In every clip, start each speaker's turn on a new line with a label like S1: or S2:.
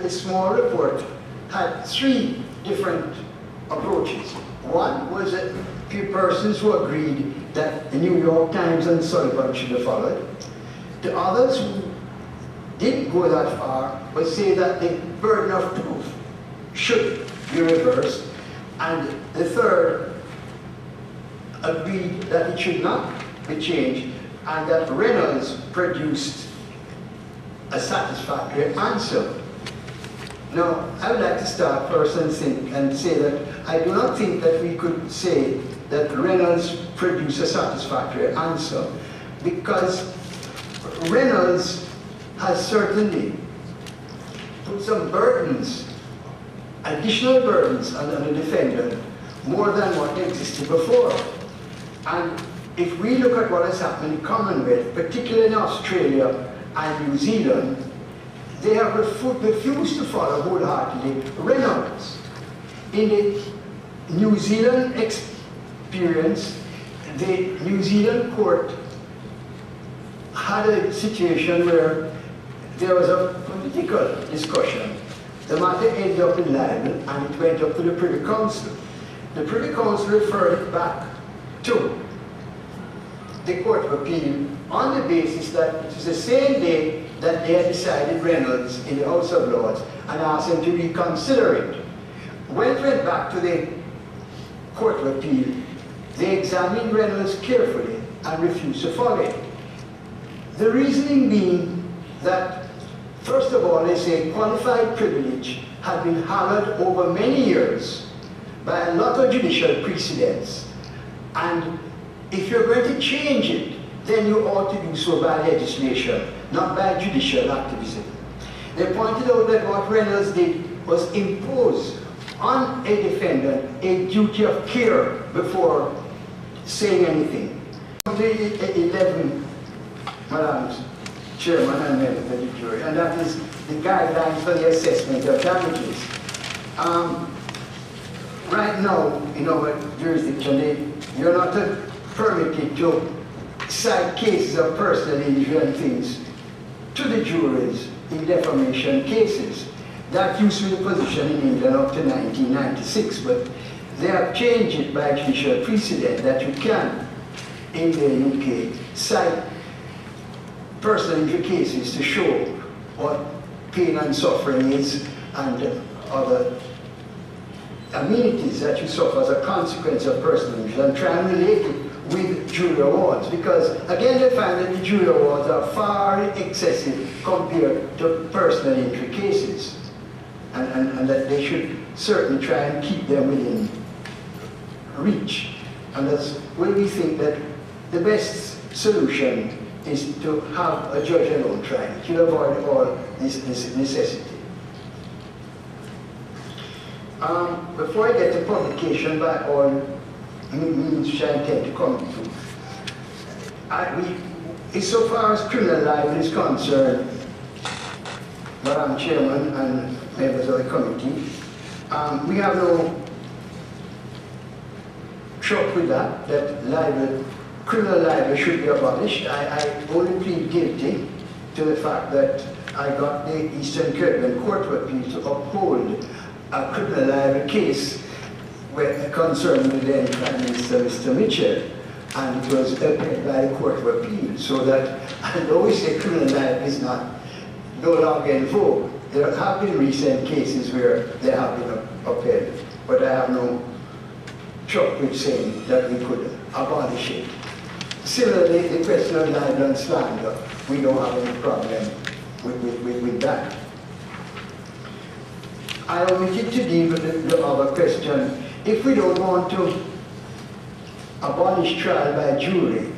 S1: the small report had three different approaches. One was a few persons who agreed that the New York Times and Sullivan should have followed. The others who didn't go that far but say that the burden of proof should be reversed. And the third agreed that it should not be changed and that Reynolds produced a satisfactory answer. Now, I would like to start first and say that I do not think that we could say that Reynolds produced a satisfactory answer, because Reynolds has certainly put some burdens, additional burdens on the defendant, more than what existed before. And if we look at what has happened in the Commonwealth, particularly in Australia and New Zealand, they have refused to follow wholeheartedly Reynolds. In the New Zealand experience, the New Zealand court had a situation where there was a political discussion. The matter ended up in libel and it went up to the Privy Council. The Privy Council referred it back to the Court of Appeal on the basis that it was the same day that they had decided Reynolds in the House of Lords and asked them to reconsider it. When it went back to the Court of Appeal, they examined Reynolds carefully and refused to follow it. The reasoning being that, first of all, they say qualified privilege had been hammered over many years by a lot of judicial precedents, and if you're going to change it, then you ought to do so by legislation, not by judicial activism. They pointed out that what Reynolds did was impose on a defendant a duty of care before saying anything. 11, Madam Chairman and members of the jury, and that is the guidelines for the assessment of damages. Right now, in our jurisdiction, you're not permitted to cite cases of personal injury and things to the juries in defamation cases. That used to be the position in England up to 1996, but they have changed it by judicial precedent that you can, in the UK, cite personal injury cases to show what pain and suffering is and other amenities that you suffer as a consequence of personal injury, and try and relate it with jury awards, because again they find that the jury awards are far excessive compared to personal injury cases, and that they should certainly try and keep them within reach. And that's where we think that the best solution is to have a judge alone try it. You avoid all this necessity. Before I get to publication by all means which I intend to come to, so far as criminal libel is concerned, Madam Chairman and members of the committee, we have no trouble with that libel, criminal libel should be abolished. I only plead guilty to the fact that I got the Eastern Caribbean Court of Appeal to uphold a criminal libel case concerning the then Prime Minister, Mr. Mitchell, and it was upheld by the Court of Appeal, so that although we say criminal libel is no longer in vogue, there have been recent cases where they have been upheld, but I have no trouble with saying that we could abolish it. Similarly, the question of libel and slander, we don't have any problem with that. I omitted to deal with the other question. If we don't want to abolish trial by jury,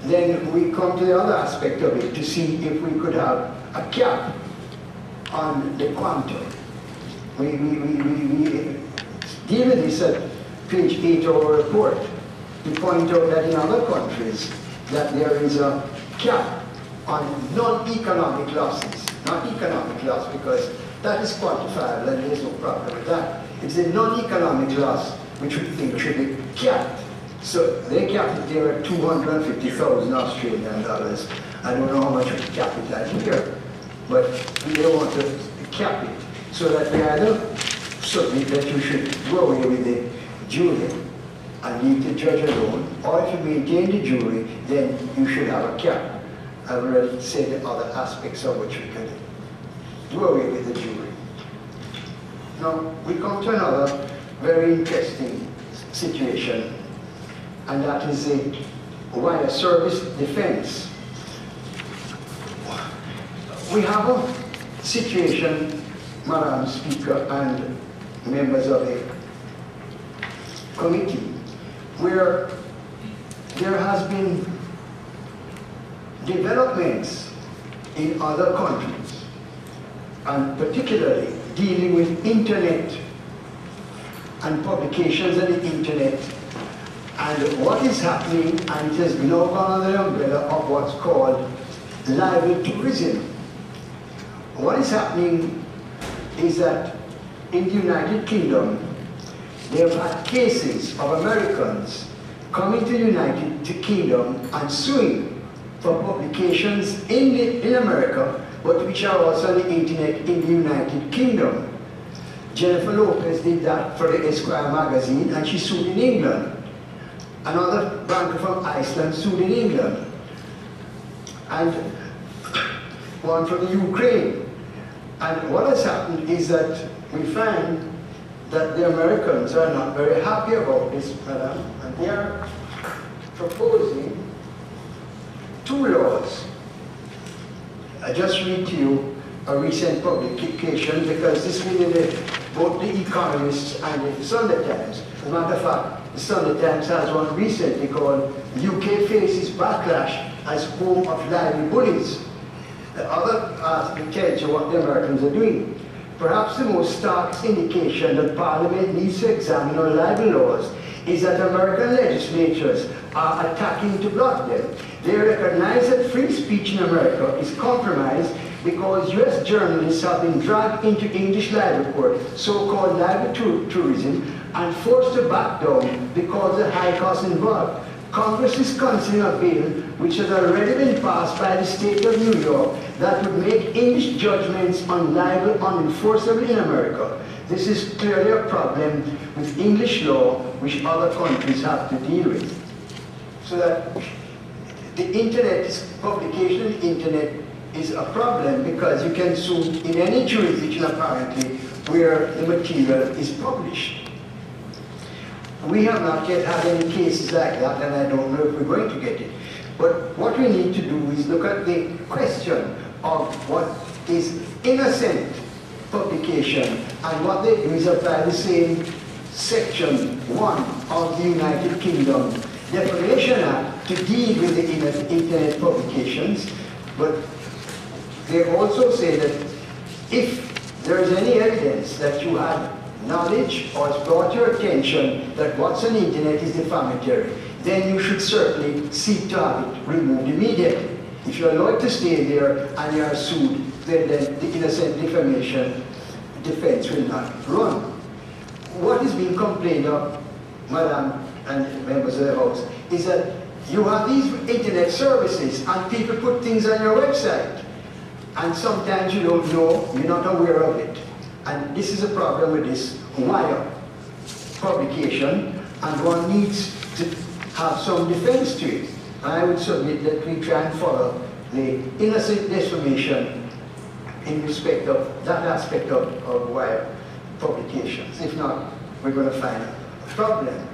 S1: then we come to the other aspect of it to see if we could have a cap on the quantum. We deal with this at page 8 of our report. We point out that in other countries that there is a cap on non-economic losses. Not economic loss, because that is quantifiable and there is no problem with that. It's a non-economic loss which we think should be capped. So they capped it there at 250,000 Australian dollars. I don't know how much we cap it at here, but they want to cap it. So that we either submit that you should do away with the jury and leave the judge alone, or if you maintain the jury, then you should have a cap. I've already said the other aspects of which we could do away with the jury. Now, we come to another very interesting situation, and that is the wire service defense. We have a situation, Madam Speaker and members of the committee, where there has been developments in other countries, and particularly dealing with internet and publications on the internet, and what is happening, and it has now gone under the umbrella of what's called libel tourism. What is happening is that in the United Kingdom, they have had cases of Americans coming to the United Kingdom and suing for publications in America, but which are also on the internet in the United Kingdom. Jennifer Lopez did that for the Esquire magazine, and she sued in England. Another banker from Iceland sued in England. And one from the Ukraine. And what has happened is that we find that the Americans are not very happy about this, madam, and they are proposing two laws. I just read to you a recent publication, because this is in both The Economist and the Sunday Times. As a matter of fact, the Sunday Times has one recently called UK Faces Backlash as Home of Libel Bullies. The other article tells you what the Americans are doing. Perhaps the most stark indication that Parliament needs to examine our libel laws is that American legislatures are attacking to block them. They recognize that free speech in America is compromised because US journalists have been dragged into English libel court, so-called libel tourism, and forced to back down because of the high costs involved. Congress is considering a bill which has already been passed by the state of New York that would make English judgments on libel unenforceable in America. This is clearly a problem with English law which other countries have to deal with. So that the internet, publication on the internet is a problem, because you can sue in any jurisdiction apparently where the material is published. We have not yet had any cases like that, and I don't know if we're going to get it. But what we need to do is look at the question of what is innocent publication, and what they do is apply the same Section 1 of the United Kingdom Defamation Act to deal with the internet publications. But they also say that if there is any evidence that you have knowledge or it's brought your attention that what's on the internet is defamatory, then you should certainly seek to have it removed immediately. If you're allowed to stay there and you are sued, then the innocent defamation defense will not run. What is being complained of, Madam and members of the House, is that you have these internet services and people put things on your website, and sometimes you don't know, you're not aware of it. And this is a problem with this wire publication, and one needs to have some defense to it. I would submit that we try and follow the innocent defamation in respect of that aspect of wire publications. If not, we're going to find a problem.